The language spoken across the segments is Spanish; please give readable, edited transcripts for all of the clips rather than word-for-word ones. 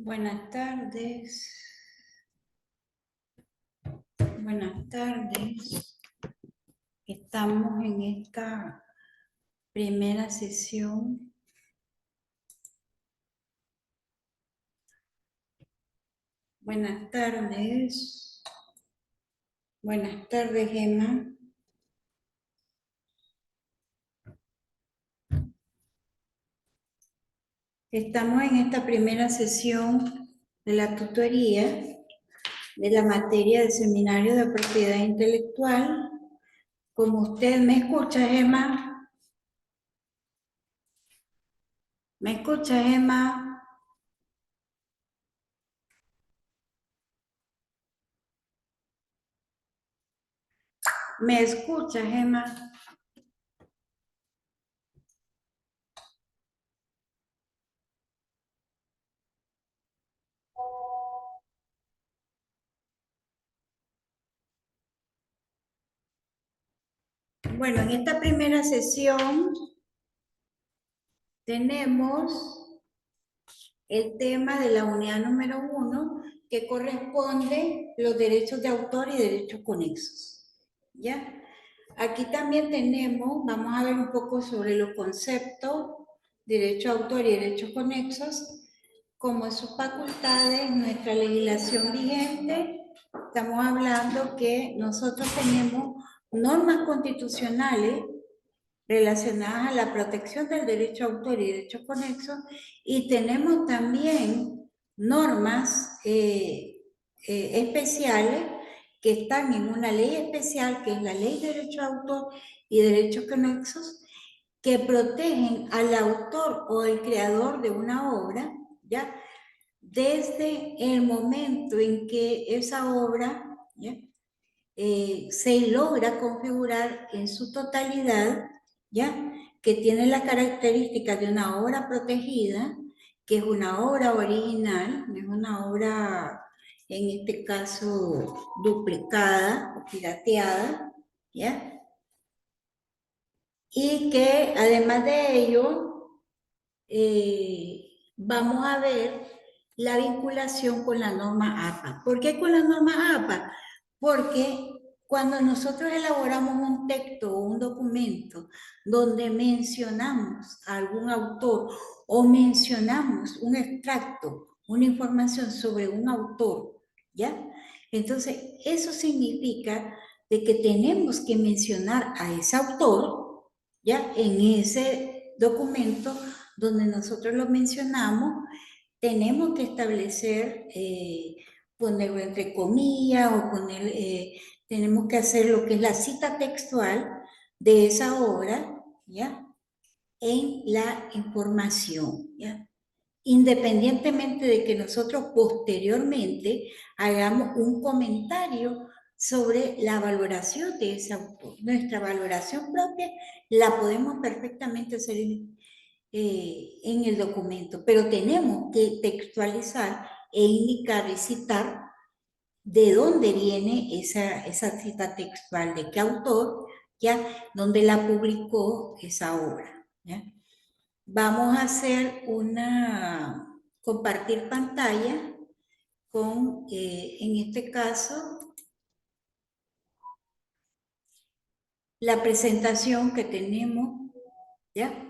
Buenas tardes. Buenas tardes. Estamos en esta primera sesión. Buenas tardes. Buenas tardes, Emma. Estamos en esta primera sesión de la tutoría de la materia del Seminario de Propiedad Intelectual. Como usted me escucha, Emma. ¿Me escucha, Emma? ¿Me escucha, Emma? Bueno, en esta primera sesión tenemos el tema de la unidad número 1, que corresponde los derechos de autor y derechos conexos. ¿Ya? Aquí también tenemos, vamos a ver un poco sobre los conceptos, derecho de autor y derechos conexos, como sus facultades, nuestra legislación vigente. Estamos hablando que nosotros tenemos normas constitucionales relacionadas a la protección del derecho a autor y derechos conexos, y tenemos también normas especiales que están en una ley especial, que es la Ley de Derecho a Autor y Derechos Conexos, que protegen al autor o el creador de una obra, ¿ya? Desde el momento en que esa obra, ¿ya? Se logra configurar en su totalidad, ¿ya? Que tiene las características de una obra protegida, que es una obra original, no es una obra, en este caso, duplicada o pirateada, ¿ya? Y que además de ello, vamos a ver la vinculación con la norma APA. ¿Por qué con la norma APA? Porque cuando nosotros elaboramos un texto o un documento donde mencionamos a algún autor o mencionamos un extracto, una información sobre un autor, ¿ya? Entonces, eso significa de que tenemos que mencionar a ese autor, ¿ya? En ese documento donde nosotros lo mencionamos, tenemos que establecer, ponerlo entre comillas o poner, tenemos que hacer lo que es la cita textual de esa obra, ¿ya? En la información, ¿ya? Independientemente de que nosotros posteriormente hagamos un comentario sobre la valoración de ese autor. Nuestra valoración propia la podemos perfectamente hacer en el documento, pero tenemos que textualizar e indicar y citar de dónde viene esa cita textual, de qué autor, ya, dónde la publicó esa obra, ¿ya? Vamos a hacer compartir pantalla con, en este caso, la presentación que tenemos, ¿ya?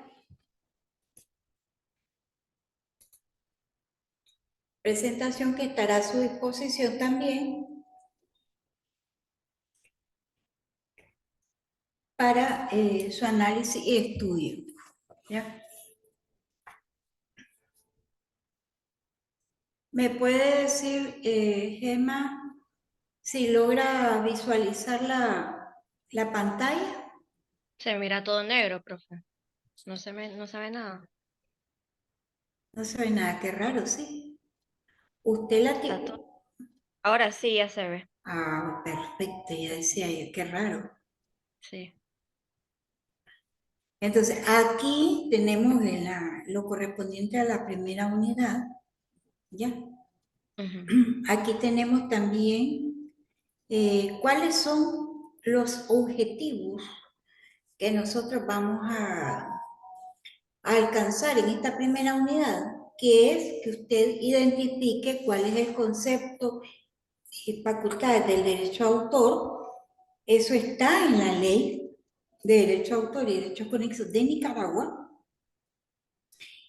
Presentación que estará a su disposición también para su análisis y estudio, ¿ya? ¿Me puede decir, Gemma, si logra visualizar la pantalla? Se mira todo negro, profe. No se ve nada. No se ve nada, qué raro, sí. Usted la Está tiene. todo. Ahora sí ya se ve. Ah, perfecto, ya decía yo, qué raro. Sí. Entonces, aquí tenemos lo correspondiente a la primera unidad, ¿ya? Ujú. Aquí tenemos también cuáles son los objetivos que nosotros vamos a alcanzar en esta primera unidad. que es que usted identifique cuál es el concepto y facultades del derecho a autor. Eso está en la ley de derecho a autor y derechos conexos de Nicaragua.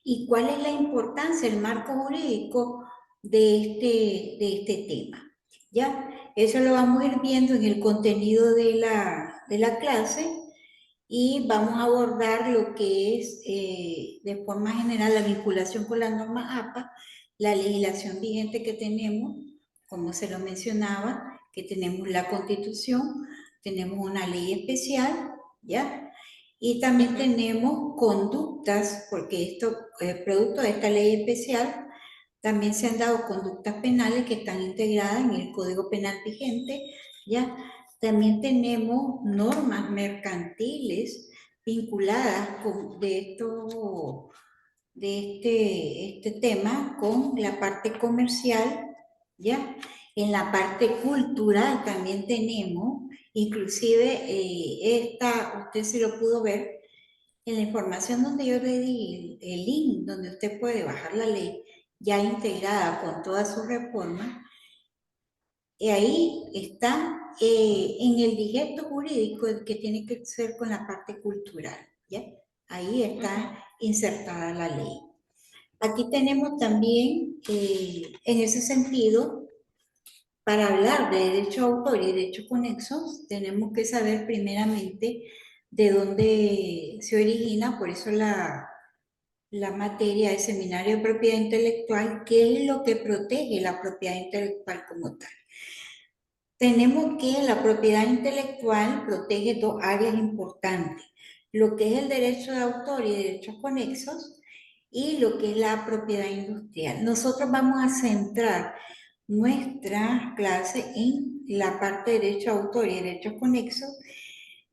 ¿Y cuál es la importancia, el marco jurídico de este tema? ¿Ya? Eso lo vamos a ir viendo en el contenido de la clase y vamos a abordar lo que es, de forma general, la vinculación con la norma APA, la legislación vigente que tenemos, como se lo mencionaba, que tenemos la Constitución, tenemos una ley especial, ¿ya? Y también tenemos conductas, porque esto, producto de esta ley especial, también se han dado conductas penales que están integradas en el Código Penal vigente, ¿ya? También tenemos normas mercantiles vinculadas de este tema con la parte comercial, ¿ya? En la parte cultural también tenemos, inclusive usted se lo pudo ver en la información donde yo le di el link, donde usted puede bajar la ley ya integrada con toda su reforma, y ahí está en el digesto jurídico que tiene que ser con la parte cultural, ¿ya? Ahí está insertada la ley. Aquí tenemos también, en ese sentido, para hablar de derecho a autor y derechos conexos, tenemos que saber primeramente de dónde se origina, por eso la materia de seminario de propiedad intelectual, qué es lo que protege la propiedad intelectual como tal. Tenemos que la propiedad intelectual protege dos áreas importantes, lo que es el derecho de autor y derechos conexos y lo que es la propiedad industrial. Nosotros vamos a centrar nuestra clase en la parte de derecho de autor y derechos conexos,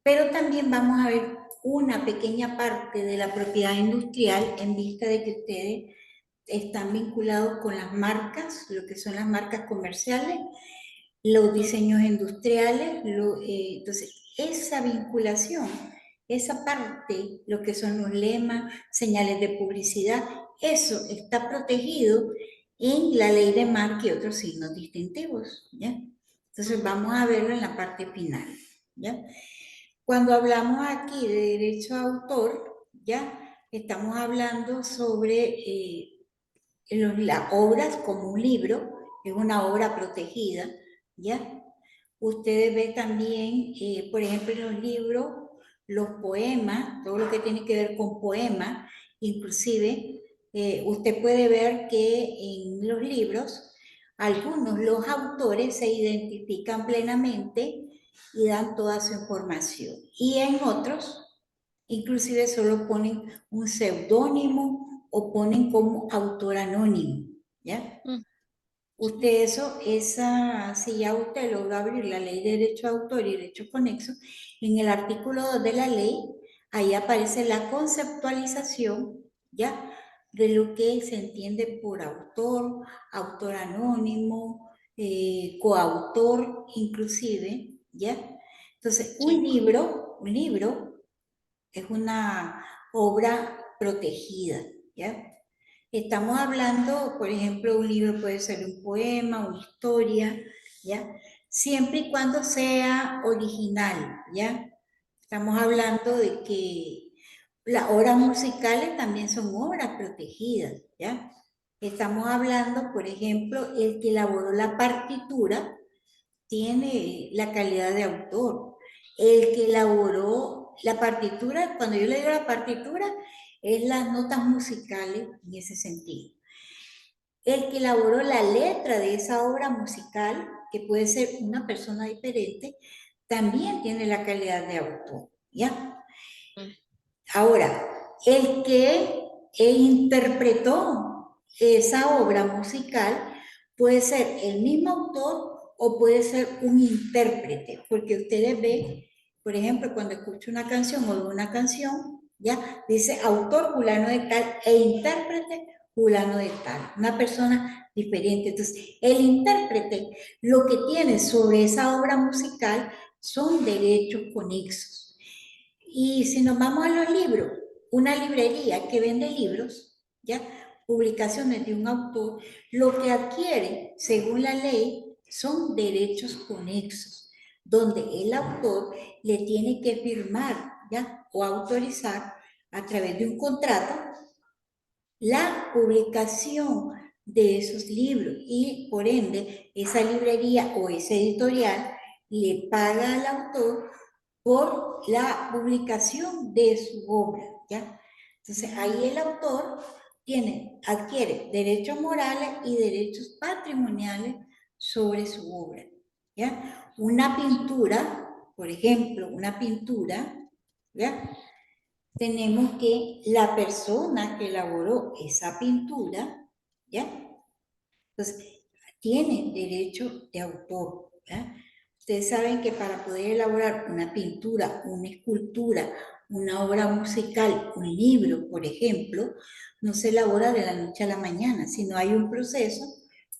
pero también vamos a ver una pequeña parte de la propiedad industrial en vista de que ustedes están vinculados con las marcas, lo que son las marcas comerciales, los diseños industriales, entonces esa vinculación, esa parte, lo que son los lemas, señales de publicidad, eso está protegido en la ley de marca y otros signos distintivos, ¿ya? Entonces vamos a verlo en la parte final, ¿ya? Cuando hablamos aquí de derecho a autor, ¿ya? Estamos hablando sobre las obras como un libro, es una obra protegida, ¿ya? Ustedes ven también, por ejemplo, en los libros, los poemas, todo lo que tiene que ver con poemas, inclusive usted puede ver que en los libros, algunos, los autores se identifican plenamente y dan toda su información. Y en otros, inclusive solo ponen un seudónimo o ponen como autor anónimo, ¿ya? Usted si ya usted logró abrir la ley de derecho de autor y derechos conexos, en el artículo 2 de la ley, ahí aparece la conceptualización, ¿ya? De lo que se entiende por autor, autor anónimo, coautor, inclusive, ¿ya? Entonces, un libro es una obra protegida, ¿ya? Estamos hablando, por ejemplo, un libro puede ser un poema, una historia, ¿ya? Siempre y cuando sea original, ¿ya? Estamos hablando de que las obras musicales también son obras protegidas, ¿ya? Estamos hablando, por ejemplo, el que elaboró la partitura tiene la calidad de autor. El que elaboró la partitura, cuando yo le digo la partitura, es las notas musicales en ese sentido. El que elaboró la letra de esa obra musical, que puede ser una persona diferente, también tiene la calidad de autor, ¿ya? Ahora, el que interpretó esa obra musical puede ser el mismo autor o puede ser un intérprete, porque ustedes ven, por ejemplo, cuando escucho una canción o veo una canción, ya dice autor fulano de tal e intérprete fulano de tal, una persona diferente. Entonces, el intérprete lo que tiene sobre esa obra musical son derechos conexos. Y si nos vamos a los libros, una librería que vende libros, ¿ya? publicaciones de un autor, lo que adquiere, según la ley, son derechos conexos, donde el autor le tiene que firmar, ¿ya? O autorizar a través de un contrato la publicación de esos libros y por ende esa librería o ese editorial le paga al autor por la publicación de su obra, ¿ya? Entonces ahí el autor adquiere derechos morales y derechos patrimoniales sobre su obra, ¿ya? Una pintura, por ejemplo, una pintura, ¿ya? Tenemos que la persona que elaboró esa pintura, ¿ya? Entonces, tiene derecho de autor, ¿ya? Ustedes saben que para poder elaborar una pintura, una escultura, una obra musical, un libro, por ejemplo, no se elabora de la noche a la mañana, sino hay un proceso,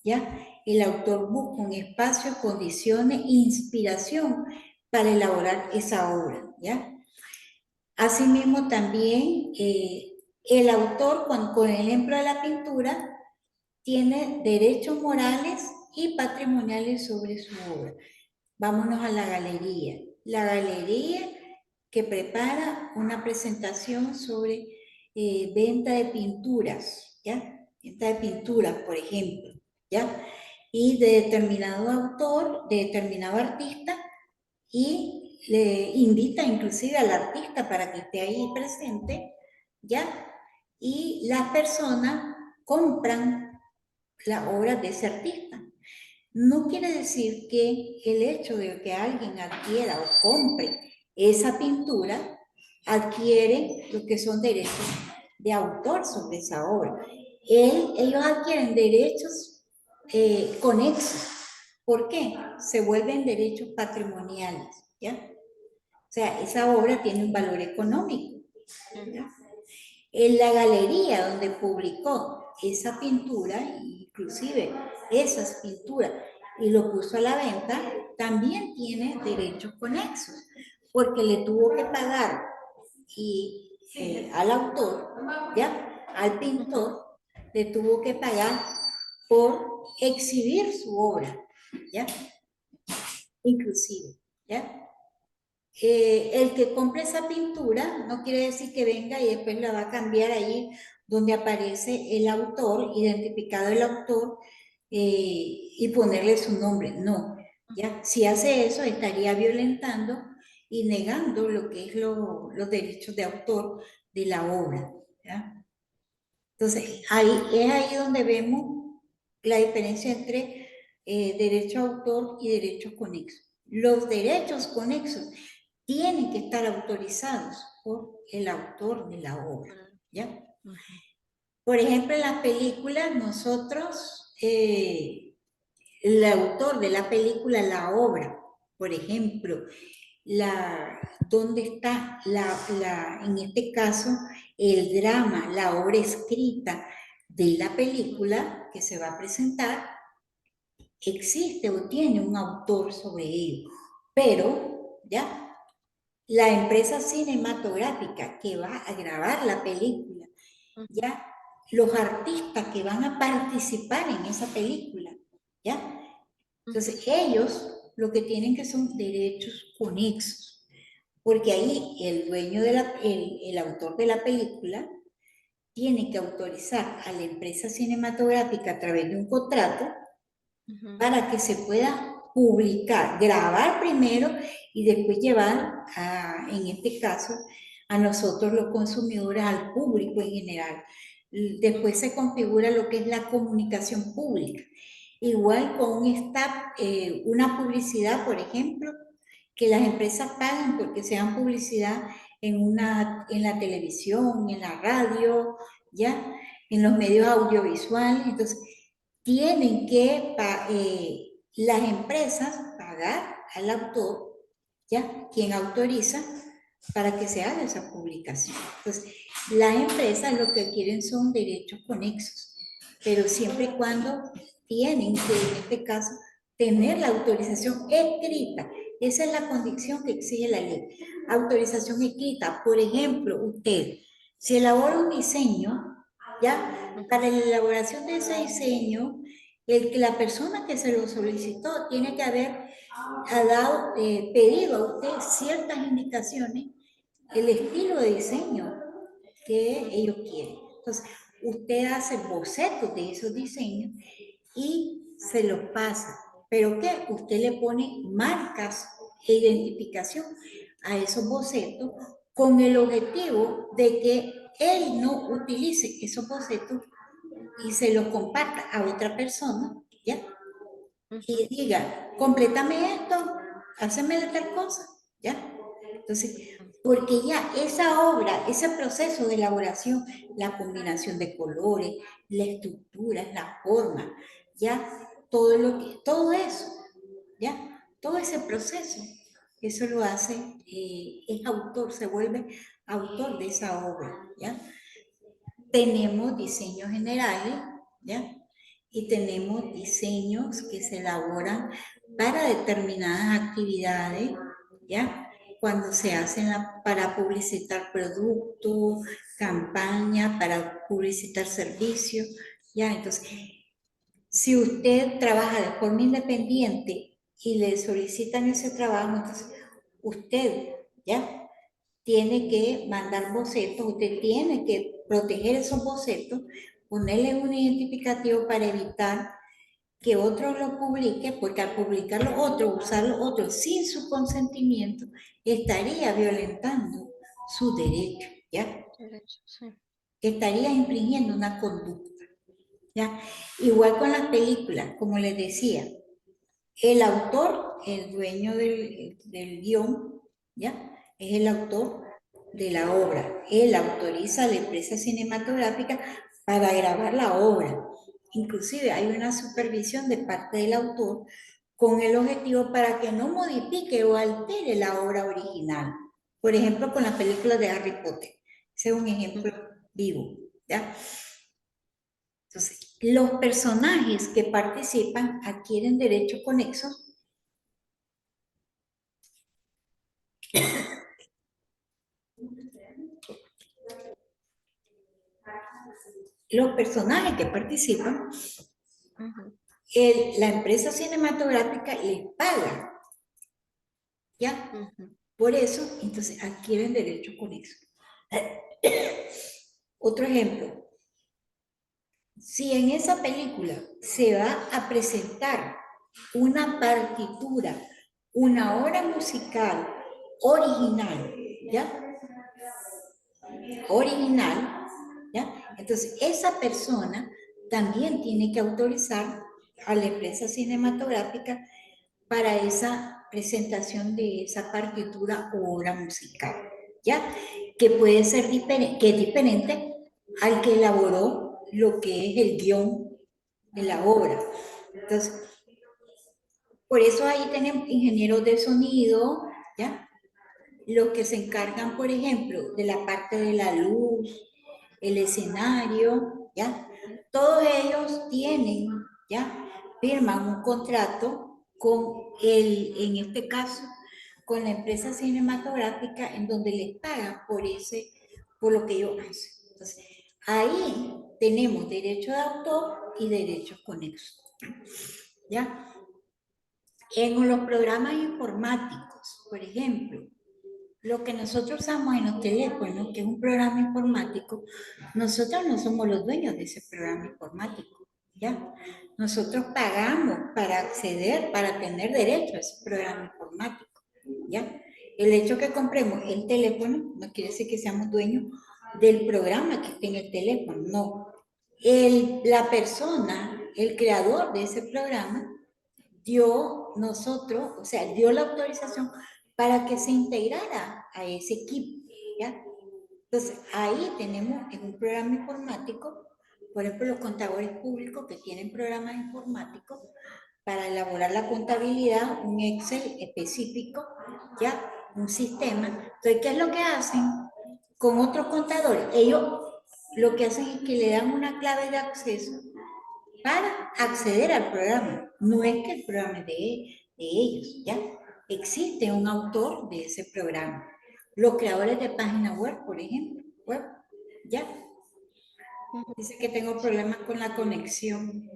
¿ya? El autor busca un espacio, condiciones, inspiración para elaborar esa obra, ¿ya? Asimismo, también el autor, con el ejemplo de la pintura, tiene derechos morales y patrimoniales sobre su obra. Vámonos a la galería. La galería que prepara una presentación sobre venta de pinturas, ¿ya? Venta de pinturas, por ejemplo, ¿ya? Y de determinado autor, de determinado artista, y le invita inclusive al artista para que esté ahí presente, ¿ya? Y las personas compran la obra de ese artista. No quiere decir que el hecho de que alguien adquiera o compre esa pintura, adquiere lo que son derechos de autor sobre esa obra. Ellos adquieren derechos conexos. ¿Por qué? Se vuelven derechos patrimoniales, ¿ya? O sea, esa obra tiene un valor económico, ¿ya? En la galería donde publicó esa pintura, inclusive esas pinturas, y lo puso a la venta, también tiene derechos conexos, porque le tuvo que pagar al autor, ¿ya? Al pintor, le tuvo que pagar por exhibir su obra, ¿ya? Inclusive, ¿ya? El que compre esa pintura no quiere decir que venga y después la va a cambiar ahí donde aparece el autor, identificado el autor, y ponerle su nombre. No, ¿ya? Si hace eso estaría violentando y negando lo que es los derechos de autor de la obra, ¿ya? Entonces, es ahí donde vemos la diferencia entre derecho a autor y derechos conexos. Los derechos conexos tienen que estar autorizados por el autor de la obra, ¿ya? Por ejemplo, en las películas, nosotros, el autor de la película, la obra, por ejemplo, dónde está en este caso, el drama, la obra escrita de la película que se va a presentar, existe o tiene un autor sobre ello, pero, ¿ya? La empresa cinematográfica que va a grabar la película, ¿ya? Los artistas que van a participar en esa película, ¿ya? Entonces, ellos lo que tienen que son derechos conexos, porque ahí el dueño el autor de la película tiene que autorizar a la empresa cinematográfica a través de un contrato para que se pueda publicar, grabar primero y después llevar, en este caso, a nosotros los consumidores, al público en general. Después se configura lo que es la comunicación pública. Igual con una publicidad, por ejemplo, que las empresas paguen porque sean publicidad en la televisión, en la radio, ¿ya? En los medios audiovisuales. Entonces, tienen que las empresas pagar al autor, ¿ya? Quien autoriza para que se haga esa publicación. Entonces, las empresas lo que quieren son derechos conexos, pero siempre y cuando tienen que, en este caso, tener la autorización escrita. Esa es la condición que exige la ley. Autorización escrita. Por ejemplo, usted, si elabora un diseño, ¿ya? Para la elaboración de ese diseño, la persona que se lo solicitó tiene que haber pedido a usted ciertas indicaciones, el estilo de diseño que ellos quieren. Entonces, usted hace bocetos de esos diseños y se los pasa. ¿Pero qué? Usted le pone marcas e identificación a esos bocetos con el objetivo de que él no utilice esos bocetos y se los comparta a otra persona, ¿ya? Y diga, complétame esto, háceme tal cosa, ¿ya? Entonces, porque ya esa obra, ese proceso de elaboración, la combinación de colores, la estructura, la forma, ya, todo eso, ya, todo ese proceso, eso lo hace, es autor, se vuelve autor de esa obra, ¿ya? Tenemos diseños generales, ¿ya? Y tenemos diseños que se elaboran para determinadas actividades, ¿ya? Cuando se hacen para publicitar productos, campañas, para publicitar servicios, ¿ya? Entonces, si usted trabaja de forma independiente y le solicitan ese trabajo, entonces usted, ¿ya? Tiene que mandar bocetos, usted tiene que proteger esos bocetos, ponerle un identificativo para evitar que otro lo publique, porque al publicarlo otro, usarlo otro sin su consentimiento, estaría violentando su derecho, ¿ya? Derecho, sí. Estaría infringiendo una conducta, ¿ya? Igual con las películas, como les decía, el autor, el dueño del guión, ¿ya? Es el autor de la obra. Él autoriza a la empresa cinematográfica para grabar la obra. Inclusive hay una supervisión de parte del autor con el objetivo para que no modifique o altere la obra original. Por ejemplo, con la película de Harry Potter. Ese es un ejemplo vivo, ¿ya? Entonces, los personajes que participan adquieren derechos conexos. Los personajes que participan, la empresa cinematográfica les paga, ¿ya? Por eso, entonces, adquieren derechos conexos. Otro ejemplo, si en esa película se va a presentar una partitura, una obra musical original, ¿ya? Original, ¿ya? Entonces, esa persona también tiene que autorizar a la empresa cinematográfica para esa presentación de esa partitura o obra musical, ¿ya? Que puede ser diferente, que es diferente al que elaboró lo que es el guión de la obra. Entonces, por eso ahí tenemos ingenieros de sonido, ¿ya? Los que se encargan, por ejemplo, de la parte de la luz, el escenario, ¿ya? Todos ellos tienen, ¿ya? Firman un contrato con en este caso, con la empresa cinematográfica en donde les pagan por lo que ellos hacen. Entonces, ahí tenemos derecho de autor y derechos conexos, ¿ya? En los programas informáticos, por ejemplo, lo que nosotros usamos en los teléfonos, que es un programa informático, nosotros no somos los dueños de ese programa informático, ¿ya? Nosotros pagamos para acceder, para tener derecho a ese programa informático, ¿ya? El hecho que compremos el teléfono no quiere decir que seamos dueños del programa que esté en el teléfono, no. La persona, el creador de ese programa, dio la autorización para que se integrara a ese equipo, ¿ya? Entonces, ahí tenemos en un programa informático, por ejemplo, los contadores públicos que tienen programas informáticos para elaborar la contabilidad, un Excel específico, ¿ya? Un sistema. Entonces, ¿qué es lo que hacen con otros contadores? Ellos lo que hacen es que le dan una clave de acceso para acceder al programa. No es que el programa es de ellos, ¿ya? Existe un autor de ese programa. Los creadores de páginas web, por ejemplo, web, ¿ya? Ujú. Dice que tengo problemas con la conexión.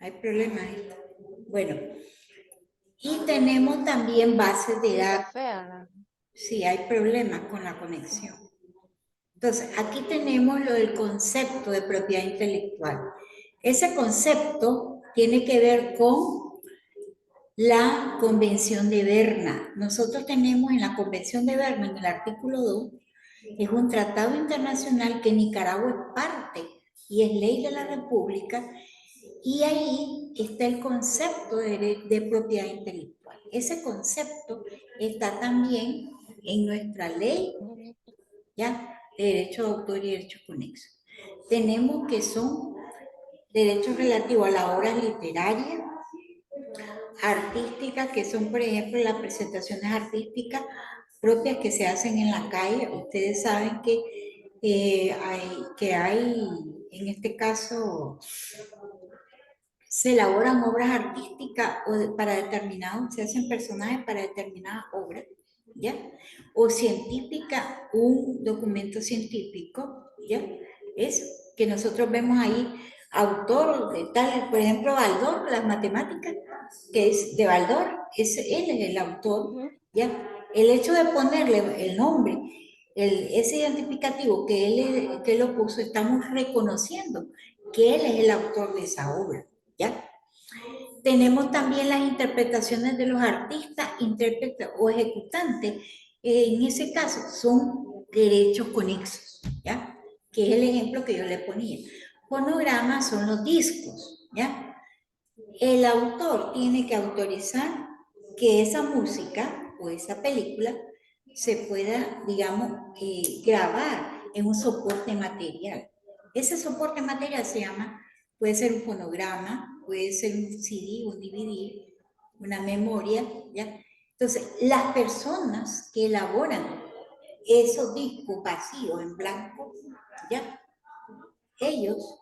Hay problemas. Bueno, y tenemos también bases de Sí, está datos. fea. La- Sí, hay problemas con la conexión. Entonces, aquí tenemos lo del concepto de propiedad intelectual. Ese concepto tiene que ver con la Convención de Berna. Nosotros tenemos en la Convención de Berna, en el artículo 2, es un tratado internacional que Nicaragua es parte y es ley de la República, y ahí está el concepto de propiedad intelectual. Ese concepto está también en nuestra ley, Ujú. ¿ya? De derecho de autor y derecho conexo. Tenemos que son derechos relativos a las obras literarias, artísticas, que son, por ejemplo, las presentaciones artísticas propias que se hacen en la calle. Ustedes saben que hay, en este caso, se elaboran obras artísticas para determinados, se hacen personajes para determinadas obras, ¿ya? O científica, un documento científico, ¿ya? Es que nosotros vemos ahí autor de tal, por ejemplo, Baldor, las matemáticas, que es de Baldor, él es el autor, Ujú. ¿ya? El hecho de ponerle el nombre, ese identificativo que él lo puso, estamos reconociendo que él es el autor de esa obra, ¿ya? Tenemos también las interpretaciones de los artistas, intérpretes o ejecutantes. En ese caso son derechos conexos, ¿ya? Que es el ejemplo que yo le ponía. Fonogramas son los discos, ¿ya? El autor tiene que autorizar que esa música o esa película se pueda, digamos, grabar en un soporte material. Ese soporte material se llama, puede ser un fonograma, puede ser un CD, un DVD, una memoria, ¿ya? Entonces, las personas que elaboran esos discos vacíos en blanco, ¿ya? Ellos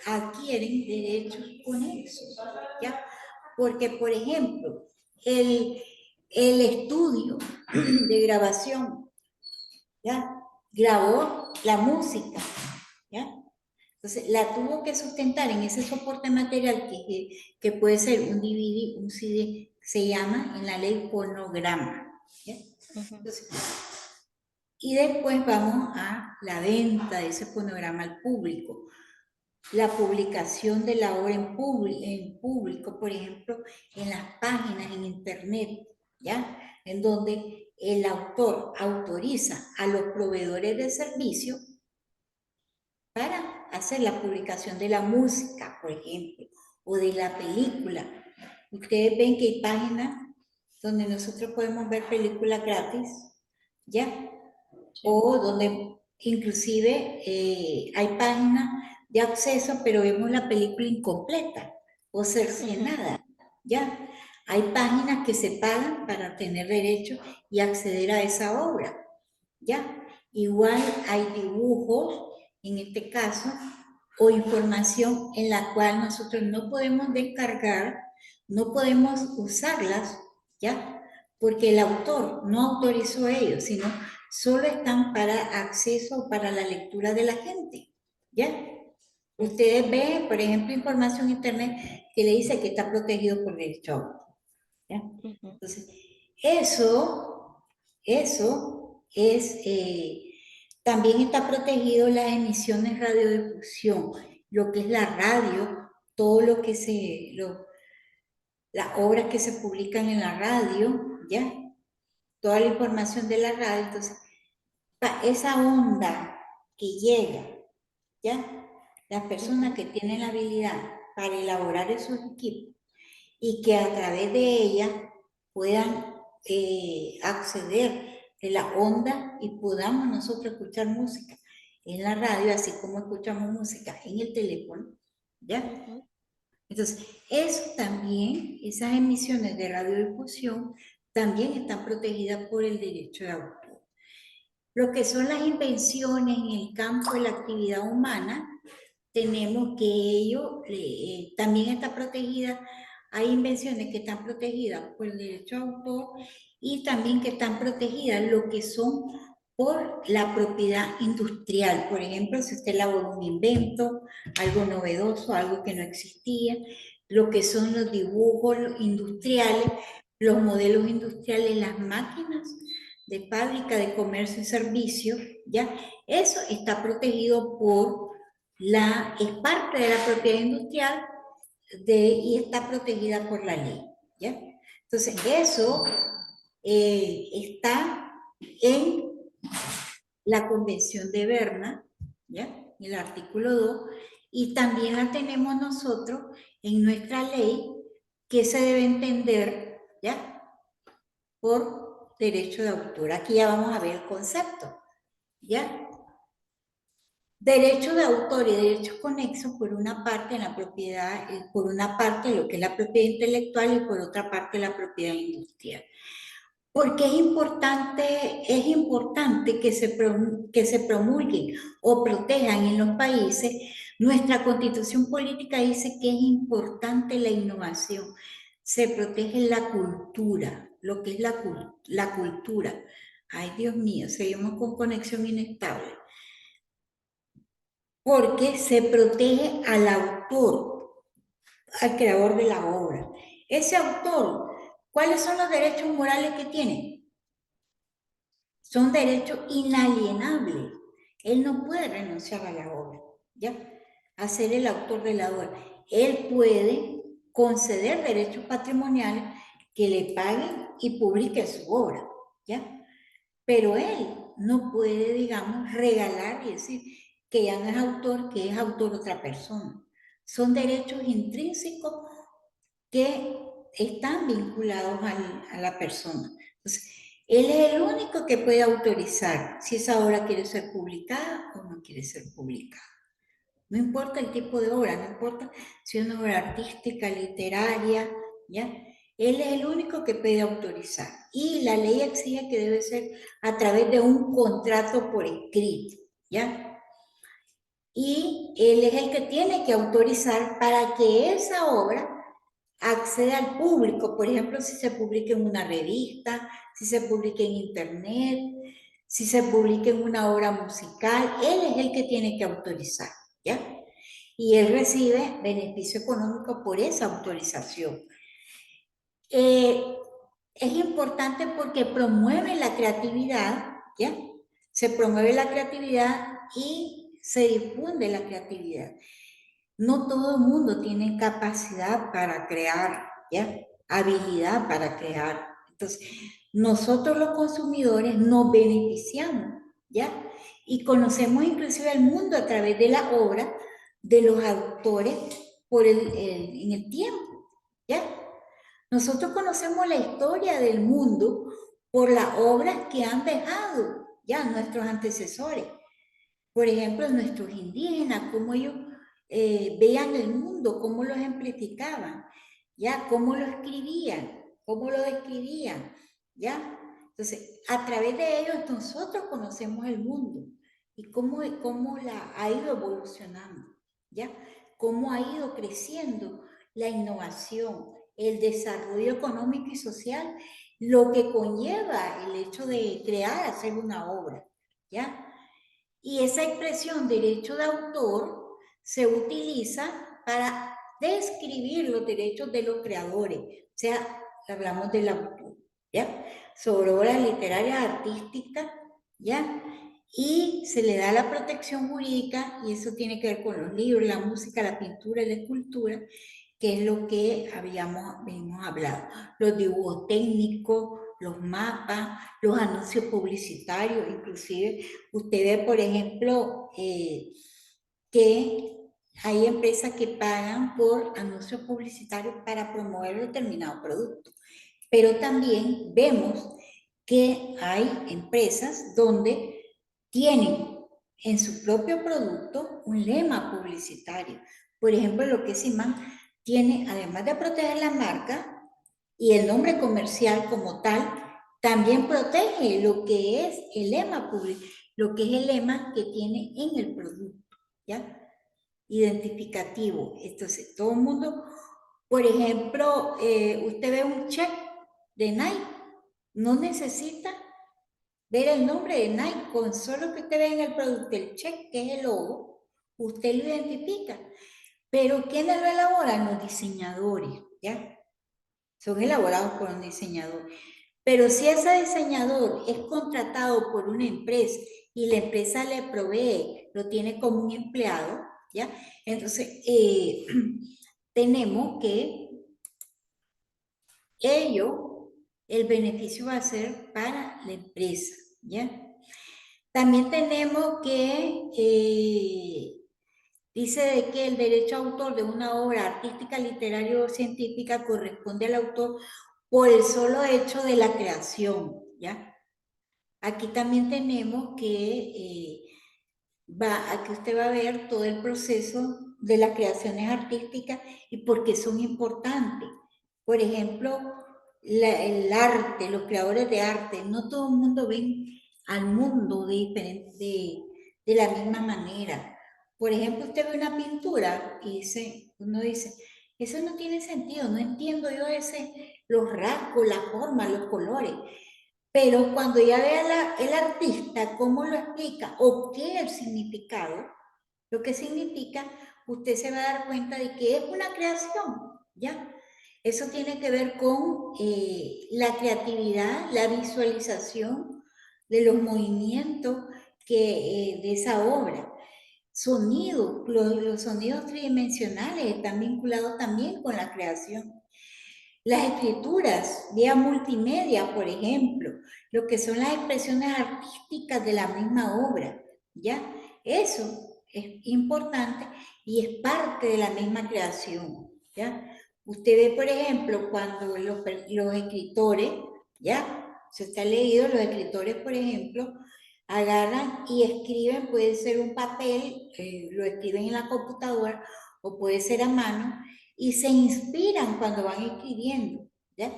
adquieren derechos conexos, ¿ya? Porque, por ejemplo, el estudio de grabación, ¿ya? Grabó la música, ¿ya? Entonces, la tuvo que sustentar en ese soporte material que puede ser un DVD, un CD, se llama en la ley fonograma, ¿ya? Ujú. Entonces, y después vamos a la venta de ese fonograma al público. La publicación de la obra en público, por ejemplo, en las páginas en internet, ¿ya? En donde el autor autoriza a los proveedores de servicio para hacer la publicación de la música, por ejemplo, o de la película. Ustedes ven que hay páginas donde nosotros podemos ver películas gratis, ¿ya? Sí. O donde inclusive hay páginas de acceso, pero vemos la película incompleta o Ujú. cercenada, ¿ya? Hay páginas que se pagan para tener derecho y acceder a esa obra, ¿ya? Igual hay dibujos, en este caso, o información en la cual nosotros no podemos descargar, no podemos usarlas, ¿ya? Porque el autor no autorizó ello, sino solo están para acceso, para la lectura de la gente, ¿ya? Ustedes ven, por ejemplo, información en internet que le dice que está protegido por derecho a autor, ¿ya? Ujú. Entonces, eso es, también está protegido las emisiones radiodifusión, lo que es la radio, todo lo que las obras que se publican en la radio, ¿ya? Toda la información de la radio, entonces, esa onda que llega, ¿ya? Las personas Ujú. que tienen la habilidad para elaborar esos equipos y que a través de ella puedan acceder de la onda y podamos nosotros escuchar música en la radio, así como escuchamos música en el teléfono, ¿ya? Ujú. Entonces, eso también, esas emisiones de radiodifusión, también están protegidas por el derecho de autor. Lo que son las invenciones en el campo de la actividad humana, tenemos que ello también está protegida. Hay invenciones que están protegidas por el derecho de autor y también que están protegidas lo que son por la propiedad industrial. Por ejemplo, si usted elaboró un invento, algo novedoso, algo que no existía, lo que son los dibujos industriales, los modelos industriales, las máquinas de fábrica, de comercio y servicio, ¿ya? Eso está protegido es parte de la propiedad industrial y está protegida por la ley, ¿ya? Entonces, eso está en la Convención de Berna, ¿ya? El artículo 2, y también la tenemos nosotros en nuestra ley, que se debe entender, ¿ya? Por derecho de autor. Aquí ya vamos a ver el concepto, ¿ya? Derecho de autor y derechos conexos, por una parte, en la propiedad, por una parte lo que es la propiedad intelectual y por otra parte la propiedad industrial. Porque es importante que se promulguen o protejan en los países. Nuestra constitución política dice que es importante la innovación. Se protege la cultura, lo que es la cultura. Ay, Dios mío, seguimos con conexión inestable. Porque se protege al autor, al creador de la obra. Ese autor, ¿cuáles son los derechos morales que tiene? Son derechos inalienables. Él no puede renunciar a la obra, ¿ya? A ser el autor de la obra. Él puede conceder derechos patrimoniales que le paguen y publiquen su obra, ¿ya? Pero él no puede, digamos, regalar y decir que ya no es autor, que es autor otra persona. Son derechos intrínsecos que están vinculados a la persona. Entonces, él es el único que puede autorizar si esa obra quiere ser publicada o no quiere ser publicada. No importa el tipo de obra, no importa si es una obra artística, literaria, ¿ya? Él es el único que puede autorizar. Y la ley exige que debe ser a través de un contrato por escrito, ¿ya? Y él es el que tiene que autorizar para que esa obra acceda al público. Por ejemplo, si se publica en una revista, si se publica en internet, si se publica en una obra musical, él es el que tiene que autorizar, ¿ya? Y él recibe beneficio económico por esa autorización. Es importante porque promueve la creatividad, ¿ya? Se promueve la creatividad y se difunde la creatividad. No todo el mundo tiene capacidad para crear, ¿ya? Habilidad para crear. Entonces, nosotros los consumidores nos beneficiamos, ¿ya? Y conocemos inclusive el mundo a través de la obra de los autores en el tiempo, ¿ya? Nosotros conocemos la historia del mundo por las obras que han dejado ya nuestros antecesores. Por ejemplo, nuestros indígenas, cómo ellos veían el mundo, cómo lo ejemplificaban, ya, cómo lo escribían, cómo lo describían, ya. Entonces, a través de ellos nosotros conocemos el mundo y cómo ha ido evolucionando, ya, cómo ha ido creciendo la innovación, el desarrollo económico y social, lo que conlleva el hecho de crear, hacer una obra, ya. Y esa expresión derecho de autor se utiliza para describir los derechos de los creadores. O sea, hablamos del autor, ¿ya? Sobre obras literarias, artísticas, ¿ya? Y se le da la protección jurídica, y eso tiene que ver con los libros, la música, la pintura y la escultura, que es lo que habíamos hablado. Los dibujos técnicos, los mapas, los anuncios publicitarios, inclusive usted ve, por ejemplo, que hay empresas que pagan por anuncios publicitarios para promover determinado producto. Pero también vemos que hay empresas donde tienen en su propio producto un lema publicitario. Por ejemplo, lo que es Simán tiene, además de proteger la marca y el nombre comercial como tal, también protege lo que es el lema público, lo que es el lema que tiene en el producto, ¿ya? Identificativo. Entonces, todo el mundo, por ejemplo, usted ve un check de Nike, no necesita ver el nombre de Nike, con solo que usted vea en el producto el check, que es el logo, usted lo identifica. Pero ¿quiénes lo elaboran? Los diseñadores, ¿ya? Son elaborados por un diseñador. Pero si ese diseñador es contratado por una empresa y la empresa le provee, lo tiene como un empleado, ¿ya? Entonces, tenemos que el beneficio va a ser para la empresa, ¿ya? También tenemos que, dice de que el derecho a autor de una obra artística, literaria o científica corresponde al autor por el solo hecho de la creación, ¿ya? Aquí también tenemos que aquí usted va a ver todo el proceso de las creaciones artísticas y por qué son importantes. Por ejemplo, el arte, los creadores de arte, no todo el mundo ven al mundo de la misma manera. Por ejemplo, usted ve una pintura y uno dice, eso no tiene sentido, no entiendo yo los rasgos, la forma, los colores. Pero cuando ya vea el artista cómo lo explica o qué es el significado, lo que significa, usted se va a dar cuenta de que es una creación, ¿ya? Eso tiene que ver con la creatividad, la visualización de los movimientos de esa obra. Sonidos, los sonidos tridimensionales están vinculados también con la creación. Las escrituras, vía multimedia, por ejemplo, lo que son las expresiones artísticas de la misma obra, ¿ya? Eso es importante y es parte de la misma creación, ¿ya? Usted ve, por ejemplo, cuando los escritores, ¿ya? Se está leído, los escritores, por ejemplo, agarran y escriben, puede ser un papel, lo escriben en la computadora o puede ser a mano, y se inspiran cuando van escribiendo, ¿ya?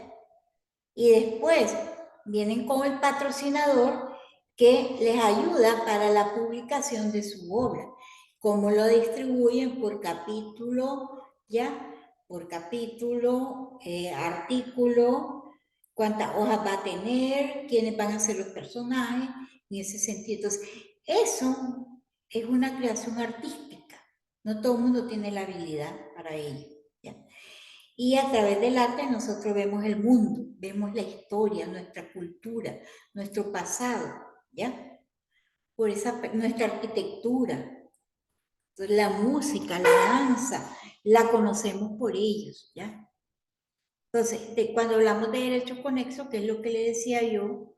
Y después vienen con el patrocinador que les ayuda para la publicación de su obra. Cómo lo distribuyen por capítulo, ¿ya? Por capítulo, artículo, cuántas hojas va a tener, quiénes van a ser los personajes, en ese sentido. Entonces, eso es una creación artística. No todo el mundo tiene la habilidad para ello, ¿ya? Y a través del arte nosotros vemos el mundo, vemos la historia, nuestra cultura, nuestro pasado, ¿ya? Nuestra arquitectura, la música, la danza, la conocemos por ellos, ¿ya? Entonces, cuando hablamos de derechos conexos, que es lo que le decía yo,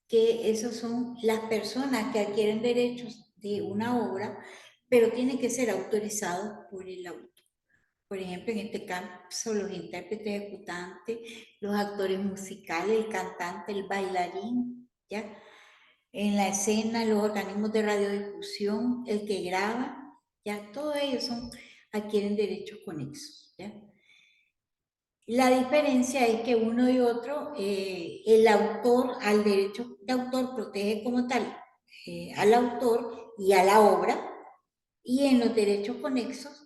que esos son las personas que adquieren derechos de una obra, pero tienen que ser autorizados por el autor. Por ejemplo, en este caso, los intérpretes ejecutantes, los actores musicales, el cantante, el bailarín, ¿ya? En la escena, los organismos de radiodifusión, el que graba, ¿ya? Todos ellos adquieren derechos conexos, ¿ya? La diferencia es que uno y otro, el autor, al derecho de autor protege como tal al autor y a la obra, y en los derechos conexos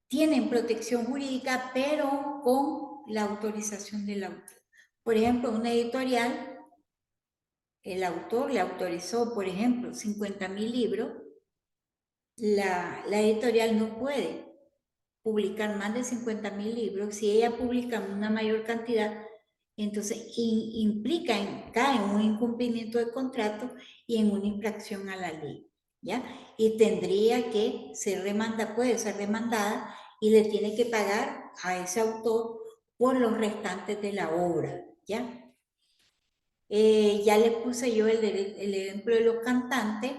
tienen protección jurídica, pero con la autorización del autor. Por ejemplo, una editorial, el autor le autorizó, por ejemplo, 50.000 libros, la editorial no puede publicar más de 50.000 libros. Si ella publica una mayor cantidad, entonces cae en un incumplimiento de contrato y en una infracción a la ley, ¿ya? Y tendría que puede ser demandada y le tiene que pagar a ese autor por los restantes de la obra, ¿ya? Ya le puse yo el ejemplo de los cantantes,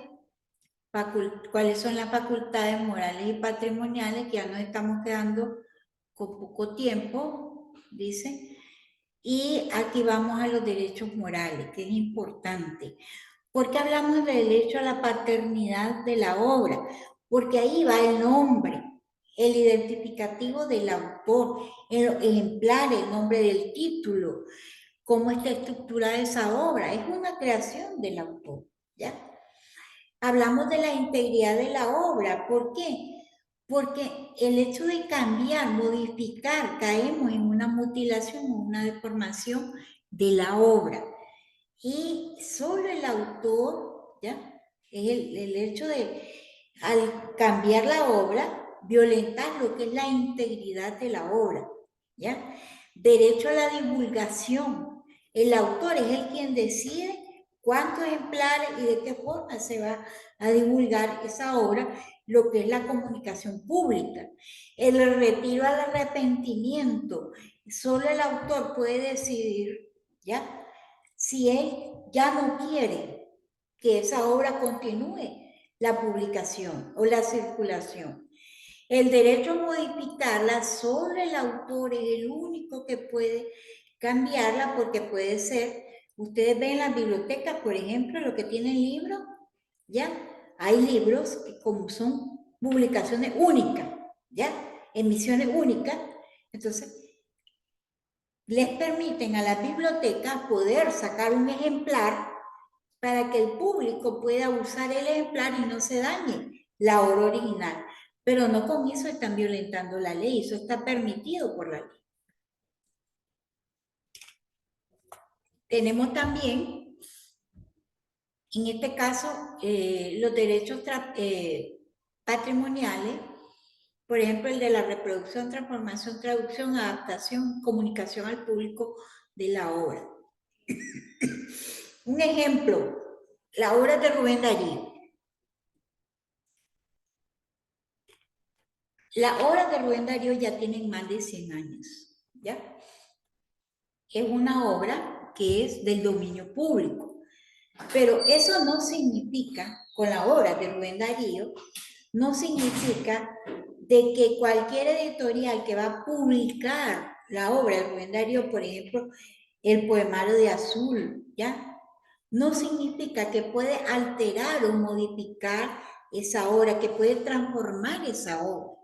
cuáles son las facultades morales y patrimoniales, que ya nos estamos quedando con poco tiempo, dice. Y aquí vamos a los derechos morales, que es importante. ¿Por qué hablamos del derecho a la paternidad de la obra? Porque ahí va el nombre, el identificativo del autor, el ejemplar, el nombre del título, cómo está estructurada esa obra. Es una creación del autor, ¿ya? Hablamos de la integridad de la obra. ¿Por qué? Porque el hecho de cambiar, modificar, caemos en una mutilación o una deformación de la obra. y solo el autor, ¿ya? Es el hecho de, al cambiar la obra, violentar lo que es la integridad de la obra, ¿ya? Derecho a la divulgación. El autor es el quien decide cuántos ejemplares y de qué forma se va a divulgar esa obra, lo que es la comunicación pública. El retiro al arrepentimiento. Solo el autor puede decidir, ¿ya? Si él ya no quiere que esa obra continúe la publicación o la circulación. El derecho a modificarla, solo el autor es el único que puede cambiarla, porque puede ser, ustedes ven en las bibliotecas, por ejemplo, lo que tienen libros, ¿ya? Hay libros que como son publicaciones únicas, ¿ya? Emisiones únicas, entonces les permiten a las bibliotecas poder sacar un ejemplar para que el público pueda usar el ejemplar y no se dañe la obra original. Pero no con eso están violentando la ley, eso está permitido por la ley. Tenemos también, en este caso, los derechos patrimoniales, por ejemplo, el de la reproducción, transformación, traducción, adaptación, comunicación al público de la obra. Un ejemplo, la obra de Rubén Darío. Las obras de Rubén Darío ya tienen más de 100 años, ¿ya? Es una obra que es del dominio público, pero eso no significa, con la obra de Rubén Darío, no significa de que cualquier editorial que va a publicar la obra de Rubén Darío, por ejemplo, el poemario de Azul, ¿ya? No significa que puede alterar o modificar esa obra, que puede transformar esa obra,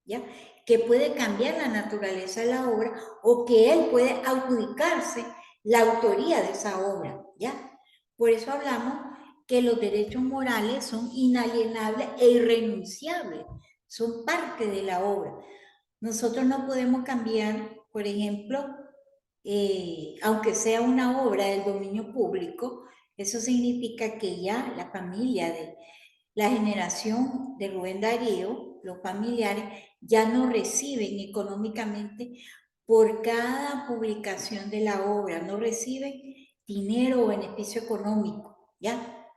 ¿ya? Que puede cambiar la naturaleza de la obra, o que él puede adjudicarse la autoría de esa obra, ¿ya? Por eso hablamos que los derechos morales son inalienables e irrenunciables, son parte de la obra. Nosotros no podemos cambiar, por ejemplo, aunque sea una obra del dominio público, eso significa que ya la familia de la generación de Rubén Darío, los familiares, ya no reciben económicamente por cada publicación de la obra, no reciben dinero o beneficio económico, ¿ya?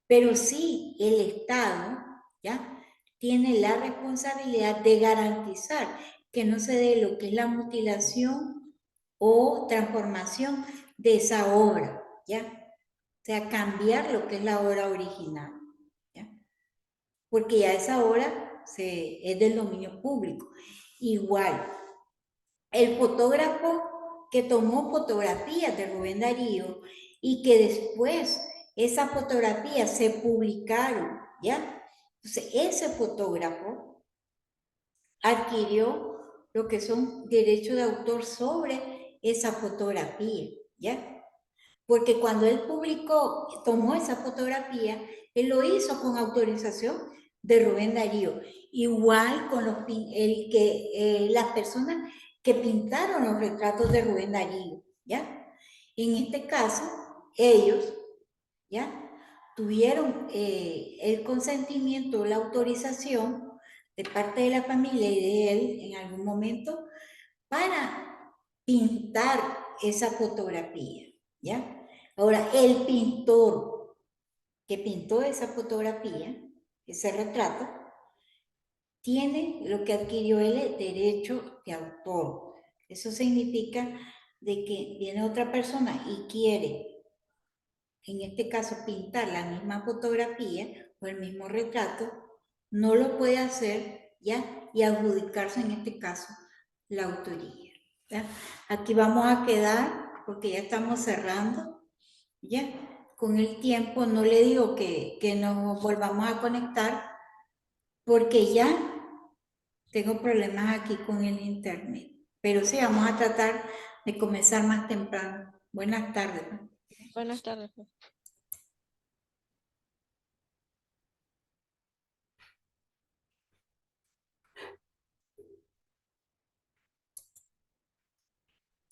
Pero sí el Estado, ¿ya? Tiene la responsabilidad de garantizar que no se dé lo que es la mutilación o transformación de esa obra, ¿ya? O sea, cambiar lo que es la obra original, ¿ya? Porque ya esa obra es del dominio público. Igual, el fotógrafo que tomó fotografías de Rubén Darío y que después esas fotografías se publicaron, ¿ya? Entonces, ese fotógrafo adquirió lo que son derechos de autor sobre esa fotografía, ¿ya? Porque cuando él publicó, tomó esa fotografía, él lo hizo con autorización de Rubén Darío. Igual con las personas que pintaron los retratos de Rubén Darío, ¿ya? En este caso, ellos, ¿ya? Tuvieron el consentimiento, la autorización de parte de la familia y de él en algún momento para pintar esa fotografía, ¿ya? Ahora, el pintor que pintó esa fotografía, ese retrato, tiene lo que adquirió él, el derecho de autor. Eso significa de que viene otra persona y quiere, en este caso, pintar la misma fotografía o el mismo retrato, no lo puede hacer, ¿ya? Y adjudicarse, en este caso, la autoría, ¿ya? Aquí vamos a quedar, porque ya estamos cerrando, ¿ya? Con el tiempo, no le digo que nos volvamos a conectar, porque ya tengo problemas aquí con el internet. Pero sí, vamos a tratar de comenzar más temprano. Buenas tardes. Buenas tardes.